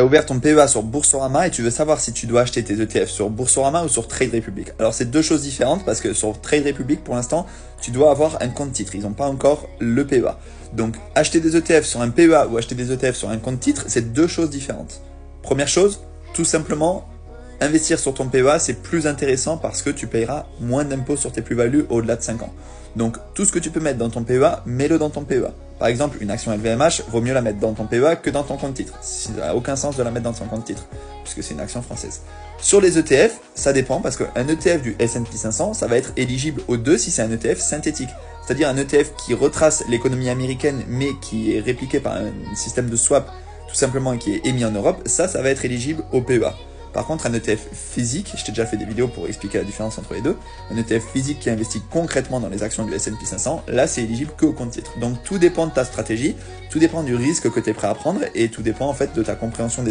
Tu as ouvert ton PEA sur Boursorama et tu veux savoir si tu dois acheter tes ETF sur Boursorama ou sur Trade Republic. Alors c'est deux choses différentes parce que sur Trade Republic pour l'instant tu dois avoir un compte titre, ils n'ont pas encore le PEA. Donc acheter des ETF sur un PEA ou acheter des ETF sur un compte titre, c'est deux choses différentes. Première chose, tout simplement, investir sur ton PEA c'est plus intéressant parce que tu payeras moins d'impôts sur tes plus-values au-delà de 5 ans. Donc tout ce que tu peux mettre dans ton PEA, mets-le dans ton PEA. Par exemple, une action LVMH, vaut mieux la mettre dans ton PEA que dans ton compte titre. Ça n'a aucun sens de la mettre dans ton compte titre, puisque c'est une action française. Sur les ETF, ça dépend, parce qu'un ETF du S&P 500, ça va être éligible aux deux si c'est un ETF synthétique. C'est-à-dire un ETF qui retrace l'économie américaine, mais qui est répliqué par un système de swap, tout simplement, et qui est émis en Europe, ça va être éligible au PEA. Par contre, un ETF physique, je t'ai déjà fait des vidéos pour expliquer la différence entre les deux, un ETF physique qui investit concrètement dans les actions du S&P 500, là c'est éligible que au compte titre. Donc tout dépend de ta stratégie, tout dépend du risque que tu es prêt à prendre et tout dépend en fait de ta compréhension des